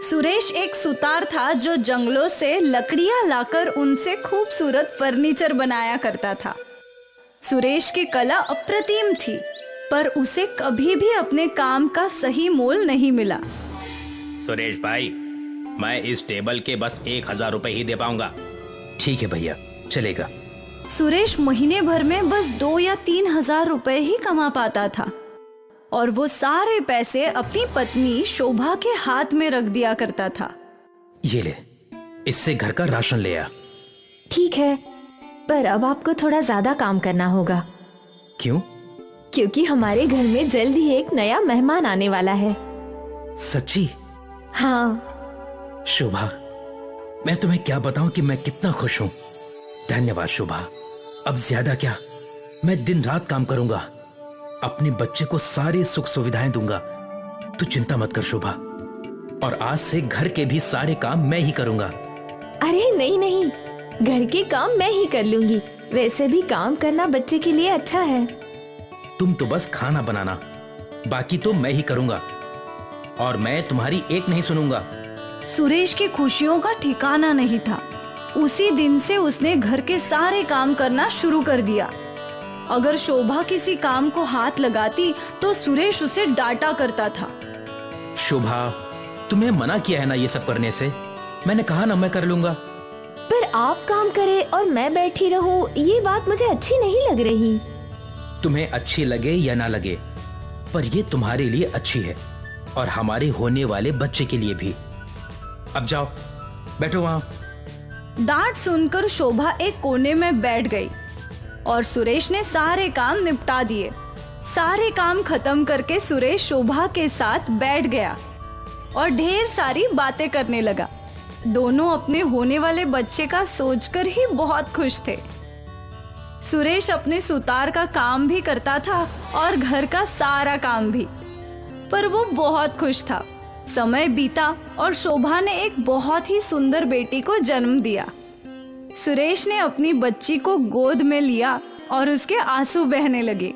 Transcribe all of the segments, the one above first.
सुरेश एक सुतार था जो जंगलों से लकड़ियां लाकर उनसे खूबसूरत फर्नीचर बनाया करता था। सुरेश की कला अप्रतिम थी, पर उसे कभी भी अपने काम का सही मोल नहीं मिला। सुरेश भाई, मैं इस टेबल के बस 1,000 रुपए ही दे पाऊंगा। ठीक है भैया, चलेगा। सुरेश महीने भर में बस 2 या 3 हजार रुपए ही कमा पाता था और वो सारे पैसे अपनी पत्नी शोभा के हाथ में रख दिया करता था। ये ले, इससे घर का राशन ले आ। ठीक है, पर अब आपको थोड़ा ज्यादा काम करना होगा। क्यों? क्योंकि हमारे घर में जल्द ही एक नया मेहमान आने वाला है। सच्ची? हाँ। शोभा, मैं तुम्हें क्या बताऊं कि मैं कितना खुश हूं। धन्यवाद शोभा। अब ज्यादा क्या, मैं दिन रात काम करूंगा, अपने बच्चे को सारी सुख सुविधाएं दूंगा। तू चिंता मत कर शोभा, और आज से घर के भी सारे काम मैं ही करूंगा। अरे नहीं नहीं, घर के काम मैं ही कर लूंगी। वैसे भी काम करना बच्चे के लिए अच्छा है। तुम तो बस खाना बनाना, बाकी तो मैं ही करूंगा, और मैं तुम्हारी एक नहीं सुनूंगा। सुरेश की खुशियों का ठिकाना नहीं था। उसी दिन से उसने घर के सारे काम करना शुरू कर दिया। अगर शोभा किसी काम को हाथ लगाती तो सुरेश उसे डांटा करता था। शोभा, तुम्हें मना किया है ना ये सब करने से। मैंने कहा ना मैं कर लूंगा। पर आप काम करें और मैं बैठी रहूं, ये बात मुझे अच्छी नहीं लग रही। तुम्हें अच्छी लगे या ना लगे, पर ये तुम्हारे लिए अच्छी है और हमारे होने वाले बच्चे के लिए भी। अब जाओ, बैठो वहां। डांट सुनकर शोभा एक कोने में बैठ गई और सुरेश ने सारे काम निपटा दिए। सारे काम खत्म करके सुरेश शोभा के साथ बैठ गया और ढेर सारी बातें करने लगा। दोनों अपने होने वाले बच्चे का सोचकर ही बहुत खुश थे। सुरेश अपने सुतार का काम भी करता था और घर का सारा काम भी, पर वो बहुत खुश था। समय बीता और शोभा ने एक बहुत ही सुंदर बेटी को जन्म दिया। सुरेश ने अपनी बच्ची को गोद में लिया और उसके आंसू बहने लगे।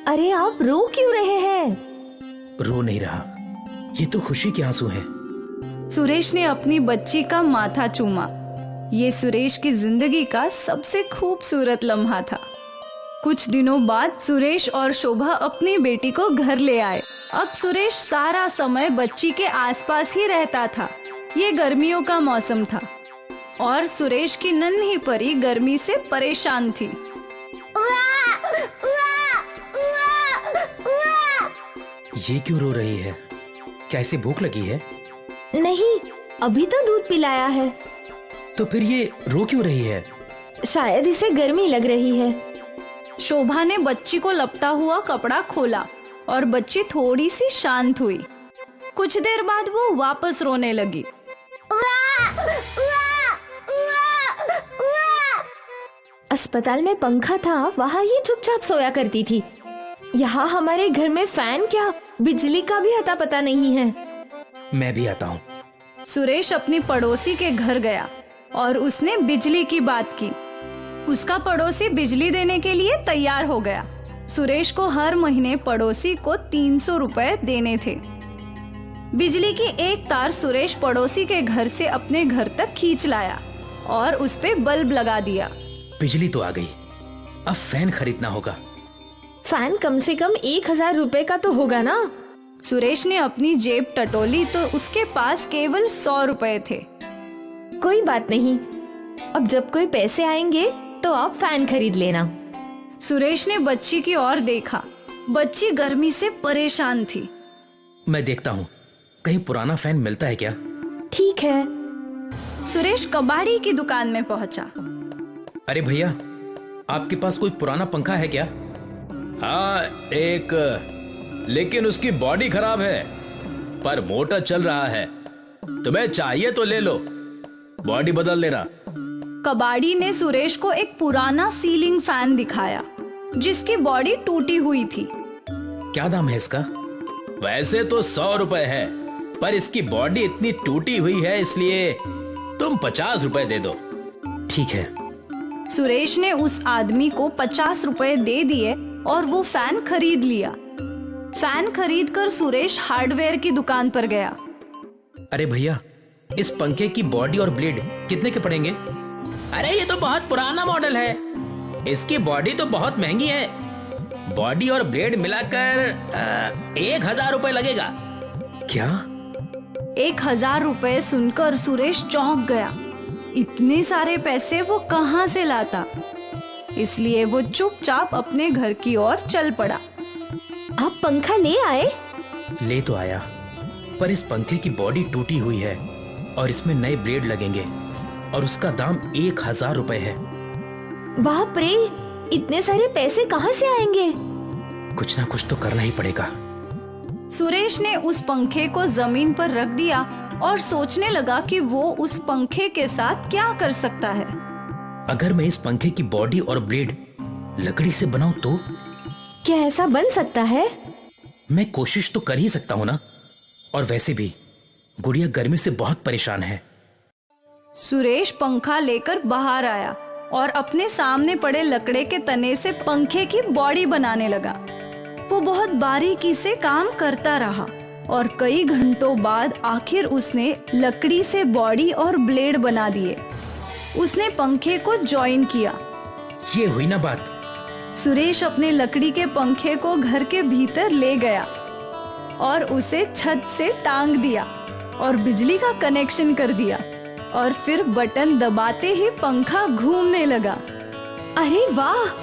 अरे आप रो क्यों रहे हैं? रो नहीं रहा, ये तो खुशी के आंसू हैं। सुरेश ने अपनी बच्ची का माथा चूमा। ये सुरेश की जिंदगी का सबसे खूबसूरत लम्हा था। कुछ दिनों बाद सुरेश और शोभा अपनी बेटी को घर ले आए। अब सुरेश सारा समय बच्ची के आसपास ही रहता था। ये गर्मियों का मौसम था और सुरेश की नन्ही परी गर्मी से परेशान थी। ये क्यों रो रही है? क्या इसे भूख लगी है? नहीं, अभी तो दूध पिलाया है। तो फिर ये रो क्यों रही है? शायद इसे गर्मी लग रही है। शोभा ने बच्ची को लपटा हुआ कपड़ा खोला और बच्ची थोड़ी सी शांत हुई। कुछ देर बाद वो वापस रोने लगी। अस्पताल में पंखा था, वहाँ ये चुपचाप सोया करती थी। यहाँ हमारे घर में फैन क्या, बिजली का भी अता पता नहीं है। मैं भी आता हूँ। सुरेश अपनी पड़ोसी के घर गया और उसने बिजली की बात की। उसका पड़ोसी बिजली देने के लिए तैयार हो गया। सुरेश को हर महीने पड़ोसी को 300 रुपए देने थे। बिजली की एक तार सुरेश पड़ोसी के घर से अपने घर तक खींच लाया और उस पे बल्ब लगा दिया। बिजली तो आ गई, अब फैन खरीदना होगा। फैन कम से कम 1,000 रुपए का तो होगा ना? सुरेश ने अपनी जेब टटोली तो उसके पास केवल 100 रुपए थे। कोई बात नहीं, अब जब कोई पैसे आएंगे तो आप फैन खरीद लेना। सुरेश ने बच्ची की ओर देखा। बच्ची गर्मी से परेशान थी। मैं देखता हूँ कहीं पुराना फैन मिलता है क्या। ठीक है। सुरेश कबाड़ी की दुकान में पहुंचा। अरे भैया, आपके पास कोई पुराना पंखा है क्या? हाँ, एक, लेकिन उसकी बॉडी खराब है, पर मोटर चल रहा है। तुम्हें चाहिए तो ले लो, बॉडी बदल लेना। कबाड़ी ने सुरेश को एक पुराना सीलिंग फैन दिखाया जिसकी बॉडी टूटी हुई थी। क्या दाम है इसका? वैसे तो 100 रुपए है, पर इसकी बॉडी इतनी टूटी हुई है, इसलिए तुम 50 रुपए दे दो। ठीक है। सुरेश ने उस आदमी को 50 रुपए दे दिए और वो फैन खरीद लिया। फैन खरीदकर सुरेश हार्डवेयर की दुकान पर गया। अरे भैया, इस पंखे की बॉडी और ब्लेड कितने के पड़ेंगे? अरे ये तो बहुत पुराना मॉडल है, इसकी बॉडी तो बहुत महंगी है। बॉडी और ब्लेड मिलाकर 1,000 रुपए लगेगा। क्या? 1,000 रुपए सुनकर सुरेश चौंक गया। इतने सारे पैसे वो कहाँ से लाता? इसलिए वो चुपचाप अपने घर की ओर चल पड़ा। आप पंखा ले आए? ले तो आया, पर इस पंखे की बॉडी टूटी हुई है और इसमें नए ब्लेड लगेंगे और उसका दाम 1,000 रुपए है। बाप रे, इतने सारे पैसे कहाँ से आएंगे? कुछ ना कुछ तो करना ही पड़ेगा। सुरेश ने उस पंखे को जमीन पर रख दिया और सोचने लगा कि वो उस पंखे के साथ क्या कर सकता है। अगर मैं इस पंखे की बॉडी और ब्लेड लकड़ी से बनाऊं तो? क्या ऐसा बन सकता है? मैं कोशिश तो कर ही सकता हूं ना। और वैसे भी गुड़िया गर्मी से बहुत परेशान है। सुरेश पंखा लेकर बाहर आया और अपने सामने पड़े लकड़े के तने से पंखे की बॉडी बनाने लगा। वो बहुत बारीकी से काम करता रहा और कई घंटों बाद आखिर उसने लकड़ी से बॉडी और ब्लेड बना दिए। उसने पंखे को जॉइन किया। ये हुई ना बात। सुरेश अपने लकड़ी के पंखे को घर के भीतर ले गया और उसे छत से टांग दिया और बिजली का कनेक्शन कर दिया और फिर बटन दबाते ही पंखा घूमने लगा। अरे वाह!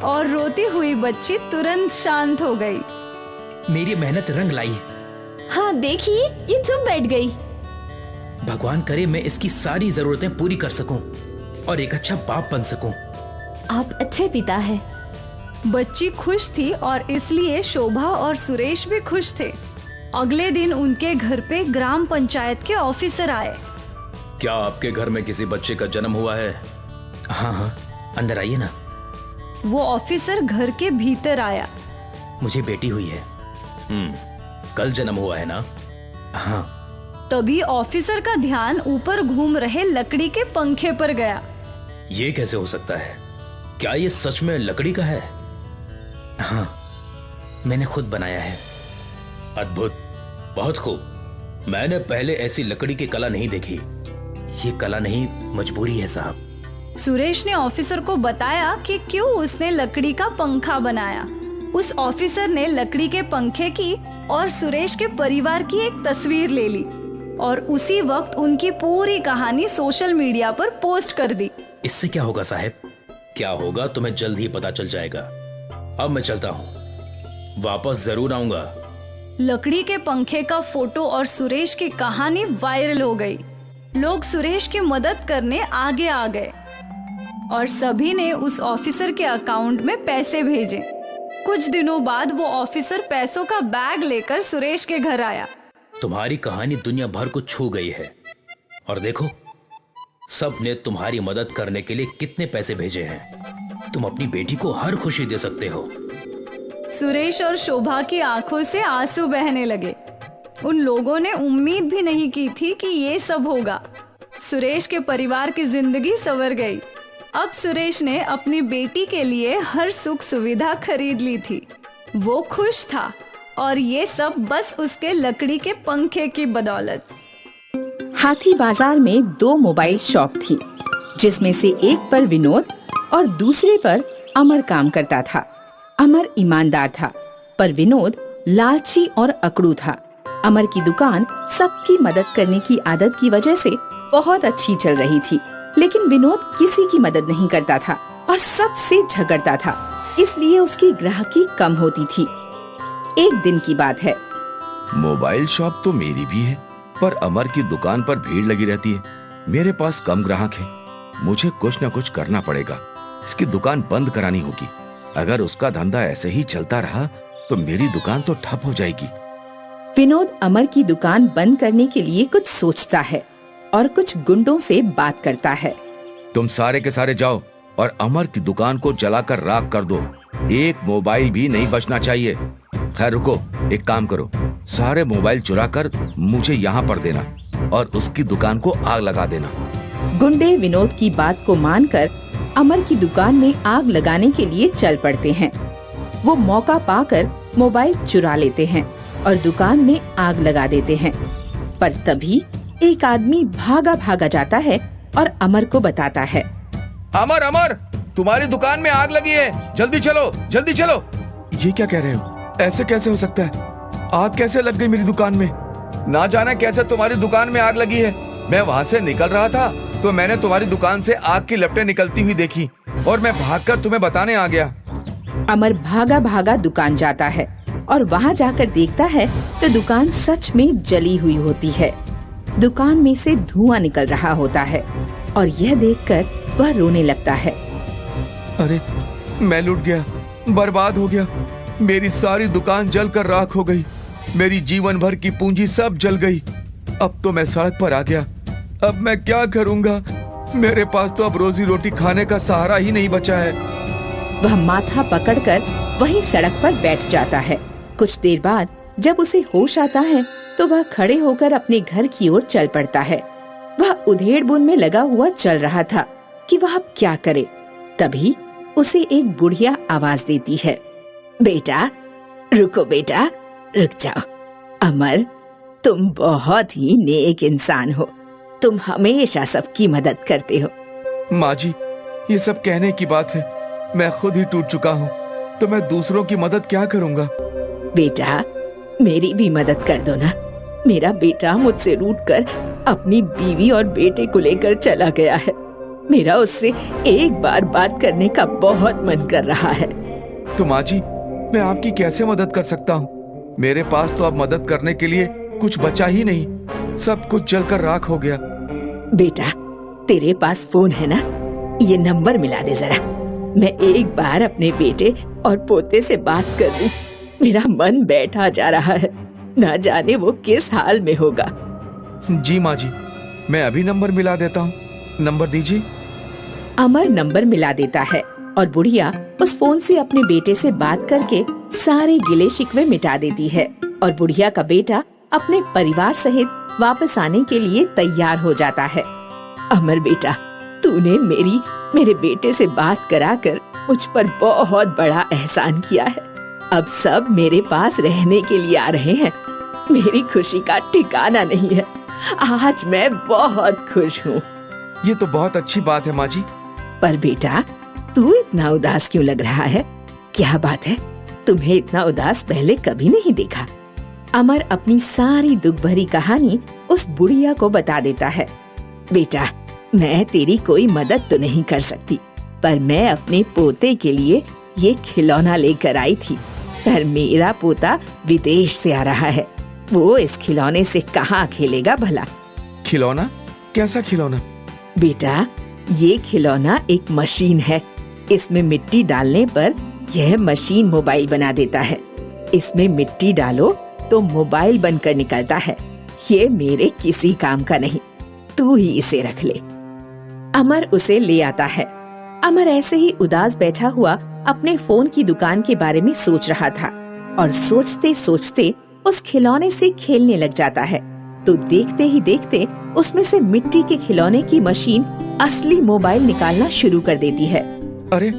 और रोती हुई बच्ची तुरंत शांत हो गई। मेरी मेहनत रंग लाई। हाँ देखिए, ये चुप बैठ गई। भगवान करे मैं इसकी सारी जरूरतें पूरी कर सकूं और एक अच्छा बाप बन सकूं। आप अच्छे पिता है। बच्ची खुश थी और इसलिए शोभा और सुरेश भी खुश थे। अगले दिन उनके घर पे ग्राम पंचायत के ऑफिसर आए। क्या आपके घर में किसी बच्चे का जन्म हुआ है? हाँ हाँ, अंदर आइए ना। वो ऑफिसर घर के भीतर आया। मुझे बेटी हुई है। कल जन्म हुआ है ना? हाँ। तभी ऑफिसर का ध्यान ऊपर घूम रहे लकड़ी के पंखे पर गया। ये कैसे हो सकता है? क्या ये सच में लकड़ी का है? हाँ, मैंने खुद बनाया है। अद्भुत, बहुत खूब। मैंने पहले ऐसी लकड़ी की कला नहीं देखी। ये कला नहीं, मजबूरी है साहब। सुरेश ने ऑफिसर को बताया कि क्यों उसने लकड़ी का पंखा बनाया। उस ऑफिसर ने लकड़ी के पंखे की और सुरेश के परिवार की एक तस्वीर ले ली और उसी वक्त उनकी पूरी कहानी सोशल मीडिया पर पोस्ट कर दी। इससे क्या होगा साहब? क्या होगा तुम्हें जल्द ही पता चल जाएगा। अब मैं चलता हूँ, वापस जरूर आऊंगा। लकड़ी के पंखे का फोटो और सुरेश की कहानी वायरल हो गई। लोग सुरेश की मदद करने आगे आ गए और सभी ने उस ऑफिसर के अकाउंट में पैसे भेजे। कुछ दिनों बाद वो ऑफिसर पैसों का बैग लेकर सुरेश के घर आया। तुम्हारी कहानी दुनिया भर को छू गई है और देखो, सब ने तुम्हारी मदद करने के लिए कितने पैसे भेजे हैं। तुम अपनी बेटी को हर खुशी दे सकते हो। सुरेश और शोभा की आंखों से आंसू बहने लगे। उन लोगों ने उम्मीद भी नहीं की थी कि ये सब होगा। सुरेश के परिवार की जिंदगी संवर गई। अब सुरेश ने अपनी बेटी के लिए हर सुख सुविधा खरीद ली थी। वो खुश था और ये सब बस उसके लकड़ी के पंखे की बदौलत। हाथी बाजार में 2 मोबाइल शॉप थी, जिसमें से एक पर विनोद और दूसरे पर अमर काम करता था। अमर ईमानदार था, पर विनोद लालची और अकड़ू था। अमर की दुकान सबकी मदद करने की आदत की वजह से बहुत अच्छी चल रही थी, लेकिन विनोद किसी की मदद नहीं करता था और सबसे झगड़ता था, इसलिए उसकी ग्राहकी कम होती थी। एक दिन की बात है। मोबाइल शॉप तो मेरी भी है, पर अमर की दुकान पर भीड़ लगी रहती है। मेरे पास कम ग्राहक हैं। मुझे कुछ न कुछ करना पड़ेगा। इसकी दुकान बंद करानी होगी। अगर उसका धंधा ऐसे ही चलता रहा तो मेरी दुकान तो ठप हो जाएगी। विनोद अमर की दुकान बंद करने के लिए कुछ सोचता है और कुछ गुंडों से बात करता है। तुम सारे के सारे जाओ और अमर की दुकान को जलाकर राख कर दो। एक मोबाइल भी नहीं बचना चाहिए। खैर रुको, एक काम करो, सारे मोबाइल चुरा कर मुझे यहाँ पर देना और उसकी दुकान को आग लगा देना। गुंडे विनोद की बात को मानकर अमर की दुकान में आग लगाने के लिए चल पड़ते हैं। वो मौका पाकर मोबाइल चुरा लेते हैं और दुकान में आग लगा देते हैं। पर तभी एक आदमी भागा भागा जाता है और अमर को बताता है। अमर अमर, तुम्हारी दुकान में आग लगी है, जल्दी चलो जल्दी चलो। ये क्या कह रहे हो? ऐसे कैसे हो सकता है? आग कैसे लग गई मेरी दुकान में? ना जाने कैसे तुम्हारी दुकान में आग लगी है। मैं वहाँ से निकल रहा था तो मैंने तुम्हारी दुकान से आग की लपटें निकलती हुई देखी और मैं भागकर तुम्हें बताने आ गया। अमर भागा भागा दुकान जाता है और वहाँ जाकर देखता है तो दुकान सच में जली हुई होती है। दुकान में से धुआं निकल रहा होता है और यह देखकर वह रोने लगता है। अरे मैं लूट गया, बर्बाद हो गया। मेरी सारी दुकान जलकर राख हो गई। मेरी जीवन भर की पूंजी सब जल गई। अब तो मैं सड़क पर आ गया। अब मैं क्या करूंगा? मेरे पास तो अब रोजी रोटी खाने का सहारा ही नहीं बचा है। वह माथा पकड़कर वहीं सड़क पर बैठ जाता है। कुछ देर बाद जब उसे होश आता है तो वह खड़े होकर अपने घर की ओर चल पड़ता है। वह उधेड़-बुन में लगा हुआ चल रहा था कि वह अब क्या करे। तभी उसे एक बुढ़िया आवाज देती है। बेटा रुको, बेटा रुक जाओ। अमर, तुम बहुत ही नेक इंसान हो। तुम हमेशा सबकी मदद करते हो। माँ जी, ये सब कहने की बात है। मैं खुद ही टूट चुका हूँ तो मैं दूसरों की मदद क्या करूँगा? बेटा मेरी भी मदद कर दो ना। मेरा बेटा मुझसे रूठकर अपनी बीवी और बेटे को लेकर चला गया है। मेरा उससे एक बार बात करने का बहुत मन कर रहा है। तो माँ जी, मैं आपकी कैसे मदद कर सकता हूँ? मेरे पास तो अब मदद करने के लिए कुछ बचा ही नहीं। सब कुछ जलकर राख हो गया। बेटा तेरे पास फोन है ना? ये नंबर मिला दे जरा। मैं एक बार अपने बेटे और पोते से बात कर लूं। मेरा मन बैठा जा रहा है। ना जाने वो किस हाल में होगा। जी माँ जी, मैं अभी नंबर मिला देता हूँ। नंबर दीजिए। अमर नंबर मिला देता है और बुढ़िया उस फोन से अपने बेटे से बात करके सारे गिले शिकवे मिटा देती है और बुढ़िया का बेटा अपने परिवार सहित वापस आने के लिए तैयार हो जाता है। अमर बेटा, तूने मेरे बेटे से बात कराकर मुझ पर बहुत बड़ा एहसान किया है। अब सब मेरे पास रहने के लिए आ रहे हैं। मेरी खुशी का ठिकाना नहीं है। आज मैं बहुत खुश हूँ। ये तो बहुत अच्छी बात है माँ जी। पर बेटा तू इतना उदास क्यों लग रहा है? क्या बात है? तुम्हें इतना उदास पहले कभी नहीं देखा। अमर अपनी सारी दुख भरी कहानी उस बुढ़िया को बता देता है। बेटा मैं तेरी कोई मदद तो नहीं कर सकती, पर मैं अपने पोते के लिए ये खिलौना लेकर आई थी। पर मेरा पोता विदेश से आ रहा है। वो इस खिलौने से कहाँ खेलेगा भला? खिलौना? कैसा खिलौना? बेटा ये खिलौना एक मशीन है। इसमें मिट्टी डालने पर यह मशीन मोबाइल बना देता है। इसमें मिट्टी डालो तो मोबाइल बनकर निकलता है। ये मेरे किसी काम का नहीं। तू ही इसे रख ले। अमर उसे ले आता है। अमर ऐसे ही उदास बैठा हुआ अपने फोन की दुकान के बारे में सोच रहा था और सोचते सोचते उस खिलौने से खेलने लग जाता है। तो देखते ही देखते उसमें से मिट्टी के खिलौने की मशीन असली मोबाइल निकालना शुरू कर देती है। अरे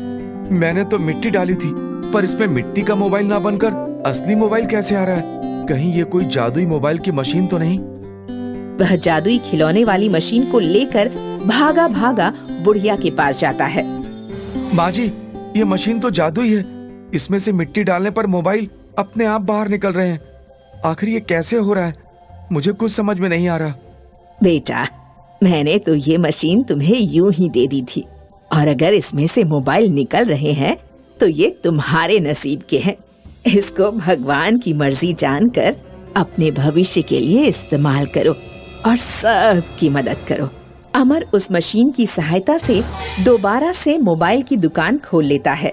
मैंने तो मिट्टी डाली थी, पर इसमें मिट्टी का मोबाइल ना बनकर असली मोबाइल कैसे आ रहा है? कहीं ये कोई जादुई मोबाइल की मशीन तो नहीं? वह जादुई खिलौने वाली मशीन को लेकर भागा भागा बुढ़िया के पास जाता है। माँ जी, ये मशीन तो जादुई है। इसमें से मिट्टी डालने पर मोबाइल अपने आप बाहर निकल रहे हैं। आखिर ये कैसे हो रहा है? मुझे कुछ समझ में नहीं आ रहा। बेटा मैंने तो ये मशीन तुम्हें यूं ही दे दी थी, और अगर इसमें से मोबाइल निकल रहे हैं तो ये तुम्हारे नसीब के हैं। इसको भगवान की मर्जी जानकर अपने भविष्य के लिए इस्तेमाल करो और सबकी मदद करो। अमर उस मशीन की सहायता से दोबारा से मोबाइल की दुकान खोल लेता है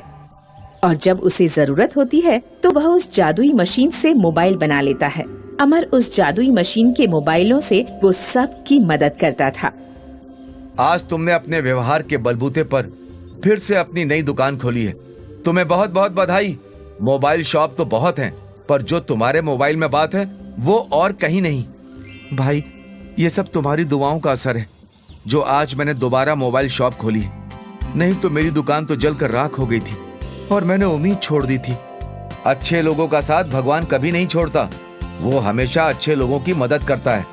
और जब उसे जरूरत होती है तो वह उस जादुई मशीन से मोबाइल बना लेता है। अमर उस जादुई मशीन के मोबाइलों से वो सबकी मदद करता था। आज तुमने अपने व्यवहार के बलबूते पर फिर से अपनी नई दुकान खोली है। तुम्हें बहुत बहुत बधाई। मोबाइल शॉप तो बहुत हैं, पर जो तुम्हारे मोबाइल में बात है वो और कहीं नहीं। भाई, ये सब तुम्हारी दुआओं का असर है जो आज मैंने दोबारा मोबाइल शॉप खोली है। नहीं तो मेरी दुकान तो जलकर राख हो गई थी और मैंने उम्मीद छोड़ दी थी। अच्छे लोगों का साथ भगवान कभी नहीं छोड़ता। वो हमेशा अच्छे लोगों की मदद करता है।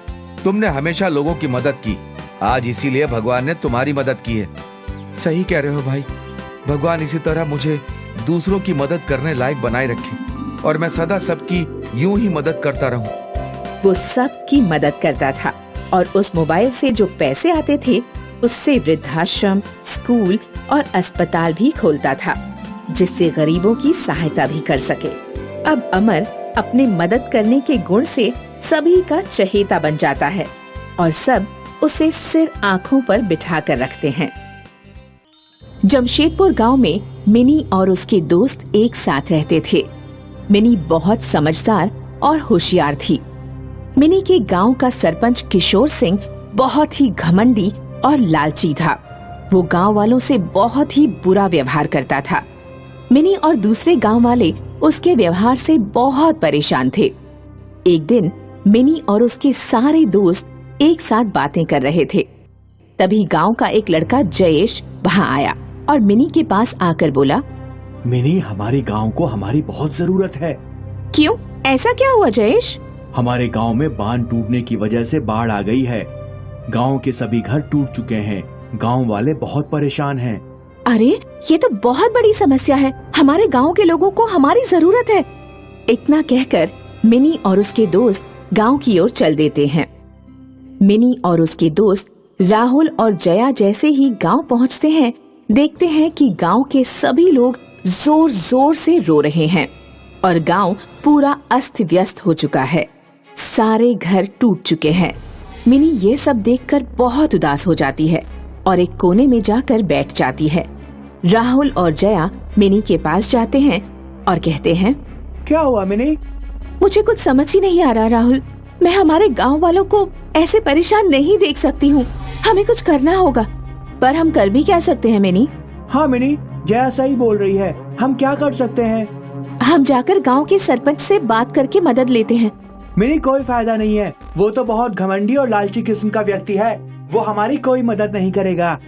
तुमने हमेशा लोगों की मदद की, आज इसीलिए भगवान ने तुम्हारी मदद की है। सही कह रहे हो भाई, भगवान इसी तरह मुझे दूसरों की मदद करने लायक बनाए रखे और मैं सदा सबकी यूं ही मदद करता रहूं। वो सबकी मदद करता था और उस मोबाइल से जो पैसे आते थे उससे वृद्धाश्रम, स्कूल और अस्पताल भी खोलता था, जिससे गरीबों की सहायता भी कर सके। अब अमर अपने मदद करने के गुण से सभी का चहेता बन जाता है और सब उसे सिर आंखों पर बिठा कर रखते हैं। जमशेदपुर गांव में मिनी और उसके दोस्त एक साथ रहते थे। मिनी बहुत समझदार और होशियार थी। मिनी के गांव का सरपंच किशोर सिंह बहुत ही घमंडी और लालची था। वो गांव वालों से बहुत ही बुरा व्यवहार करता था। मिनी और दूसरे गांव वाले उसके व्यवहार से बहुत परेशान थे। एक दिन मिनी और उसके सारे दोस्त एक साथ बातें कर रहे थे। तभी गांव का एक लड़का जयेश वहां आया और मिनी के पास आकर बोला, मिनी, हमारे गांव को हमारी बहुत जरूरत है। क्यों, ऐसा क्या हुआ जयेश? हमारे गांव में बांध टूटने की वजह से बाढ़ आ गई है। गांव के सभी घर टूट चुके हैं। गांव वाले बहुत परेशान हैं। अरे, ये तो बहुत बड़ी समस्या है। हमारे गांव के लोगों को हमारी जरूरत है। इतना कहकर मिनी और उसके दोस्त गांव की ओर चल देते हैं। मिनी और उसके दोस्त राहुल और जया जैसे ही गांव पहुंचते हैं, देखते हैं कि गांव के सभी लोग जोर जोर से रो रहे हैं और गांव पूरा अस्त व्यस्त हो चुका है। सारे घर टूट चुके हैं। मिनी ये सब देखकर बहुत उदास हो जाती है और एक कोने में जाकर बैठ जाती है। राहुल और जया मिनी के पास जाते हैं और कहते हैं, क्या हुआ मिनी? मुझे कुछ समझ ही नहीं आ रहा राहुल। मैं हमारे गांव वालों को ऐसे परेशान नहीं देख सकती हूँ। हमें कुछ करना होगा, पर हम कर भी क्या सकते हैं मिनी? हाँ मिनी, जया सही बोल रही है। हम क्या कर सकते हैं? हम जाकर गांव के सरपंच से बात करके मदद लेते हैं। मिनी, कोई फायदा नहीं है। वो तो बहुत घमंडी और लालची किस्म का व्यक्ति है। वो हमारी कोई मदद नहीं करेगा।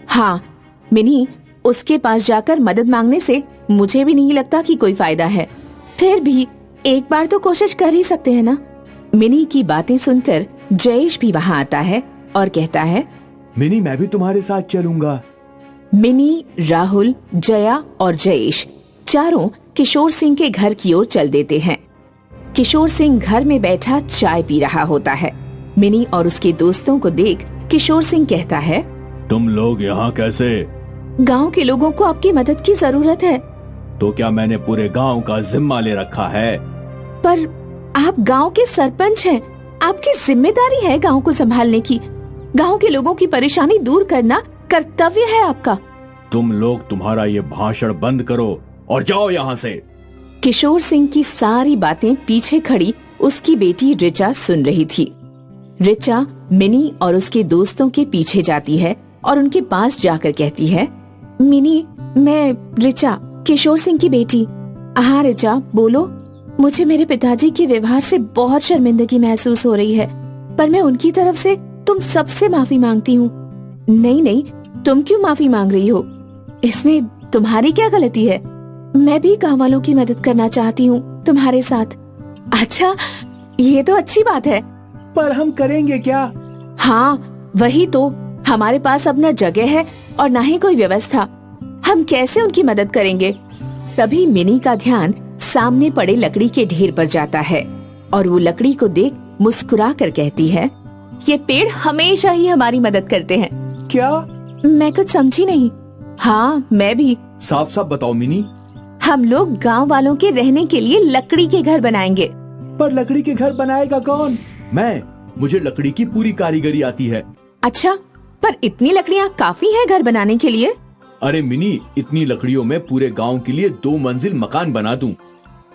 हाँ मिनी, उसके पास जाकर मदद मांगने से मुझे भी नहीं लगता कि कोई फायदा है। फिर भी एक बार तो कोशिश कर ही सकते हैं ना। मिनी की बातें सुनकर जयेश भी वहाँ आता है और कहता है, मिनी, मैं भी तुम्हारे साथ चलूंगा। मिनी, राहुल, जया और जयेश चारों किशोर सिंह के घर की ओर चल देते हैं। किशोर सिंह घर में बैठा चाय पी रहा होता है। मिनी और उसके दोस्तों को देख किशोर सिंह कहता है, तुम लोग यहाँ कैसे? गांव के लोगों को आपकी मदद की जरूरत है। तो क्या मैंने पूरे गांव का जिम्मा ले रखा है? पर आप गांव के सरपंच हैं। आपकी जिम्मेदारी है गांव को संभालने की। गांव के लोगों की परेशानी दूर करना कर्तव्य है आपका। तुम लोग तुम्हारा ये भाषण बंद करो और जाओ यहाँ से। किशोर सिंह की सारी बातें पीछे खड़ी उसकी बेटी रिचा सुन रही थी। रिचा मिनी और उसके दोस्तों के पीछे जाती है और उनके पास जाकर कहती है, मिनी, मैं रिचा, किशोर सिंह की बेटी। हाँ रिचा, बोलो। मुझे मेरे पिताजी के व्यवहार से बहुत शर्मिंदगी महसूस हो रही है, पर मैं उनकी तरफ से तुम सबसे माफी मांगती हूँ। नहीं नहीं, तुम क्यों माफी मांग रही हो? इसमें तुम्हारी क्या गलती है? मैं भी गाँव वालों की मदद करना चाहती हूँ तुम्हारे साथ। अच्छा, ये तो अच्छी बात है। पर हम करेंगे क्या? हाँ वही तो, हमारे पास अब न जगह है और न ही कोई व्यवस्था। हम कैसे उनकी मदद करेंगे? तभी मिनी का ध्यान सामने पड़े लकड़ी के ढेर पर जाता है और वो लकड़ी को देख मुस्कुरा कर कहती है, ये पेड़ हमेशा ही हमारी मदद करते हैं। क्या? मैं कुछ समझी नहीं। हाँ मैं भी। साफ साफ बताओ मिनी। हम लोग गांव वालों के रहने के लिए लकड़ी के घर बनाएंगे। पर लकड़ी के घर बनाएगा कौन? मैं। मुझे लकड़ी की पूरी कारीगरी आती है। अच्छा, पर इतनी लकड़ियाँ काफी है घर बनाने के लिए? अरे मिनी, इतनी लकड़ियों में पूरे गांव के लिए 2 मंजिल मकान बना दूं।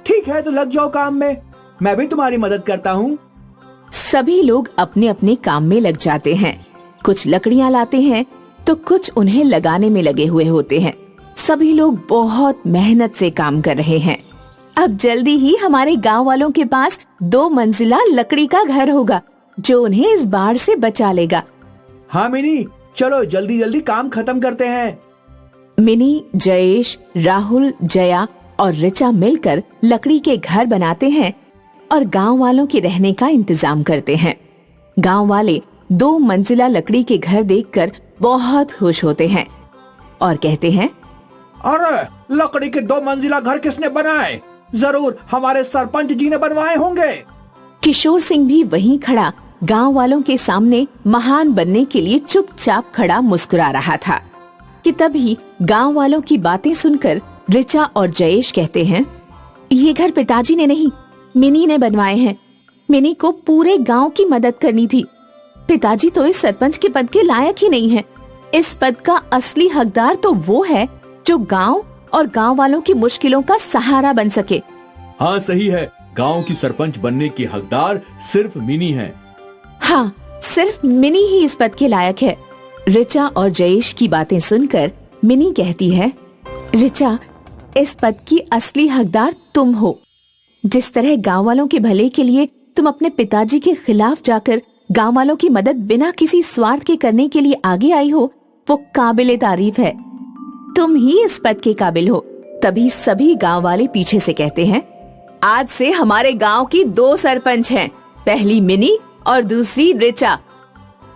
ठीक है, तो लग जाओ काम में। मैं भी तुम्हारी मदद करता हूँ। सभी लोग अपने अपने काम में लग जाते हैं। कुछ लकड़ियाँ लाते हैं तो कुछ उन्हें लगाने में लगे हुए होते हैं। सभी लोग बहुत मेहनत से काम कर रहे हैं। अब जल्दी ही हमारे गांव वालों के पास 2 मंजिला लकड़ी का घर होगा, जो उन्हें इस बाढ़ से बचा लेगा। हाँ मिनी, चलो जल्दी जल्दी काम खत्म करते हैं। मिनी, जयेश, राहुल, जया और रिचा मिलकर लकड़ी के घर बनाते हैं और गांव वालों के रहने का इंतजाम करते हैं। गांव वाले 2 मंजिला लकड़ी के घर देखकर बहुत खुश होते हैं और कहते हैं, अरे लकड़ी के 2 मंजिला घर किसने बनाए? जरूर हमारे सरपंच जी ने बनवाए होंगे। किशोर सिंह भी वहीं खड़ा गांव वालों के सामने महान बनने के लिए चुपचाप खड़ा मुस्कुरा रहा था कि तभी गांव वालों की बातें सुनकर ऋचा और जयेश कहते हैं, ये घर पिताजी ने नहीं, मिनी ने बनवाए हैं। मिनी को पूरे गांव की मदद करनी थी। पिताजी तो इस सरपंच के पद के लायक ही नहीं है। इस पद का असली हकदार तो वो है जो गांव और गांव वालों की मुश्किलों का सहारा बन सके। हाँ सही है, गांव की सरपंच बनने की हकदार सिर्फ मिनी है। हाँ, सिर्फ मिनी ही इस पद के लायक है। ऋचा और जयेश की बातें सुनकर मिनी कहती है, ऋचा, इस पद की असली हकदार तुम हो। जिस तरह गांव वालों के भले के लिए तुम अपने पिताजी के खिलाफ जाकर गांव वालों की मदद बिना किसी स्वार्थ के करने के लिए आगे आई हो, वो काबिले तारीफ है। तुम ही इस पद के काबिल हो। तभी सभी गांव वाले पीछे से कहते हैं, आज से हमारे गांव की 2 सरपंच हैं, पहली मिनी और दूसरी ऋचा,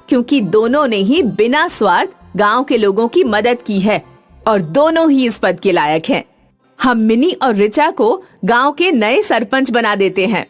क्योंकि दोनों ने ही बिना स्वार्थ गांव के लोगों की मदद की है और दोनों ही इस पद के लायक हैं। हम मिनी और ऋचा को गांव के नए सरपंच बना देते हैं।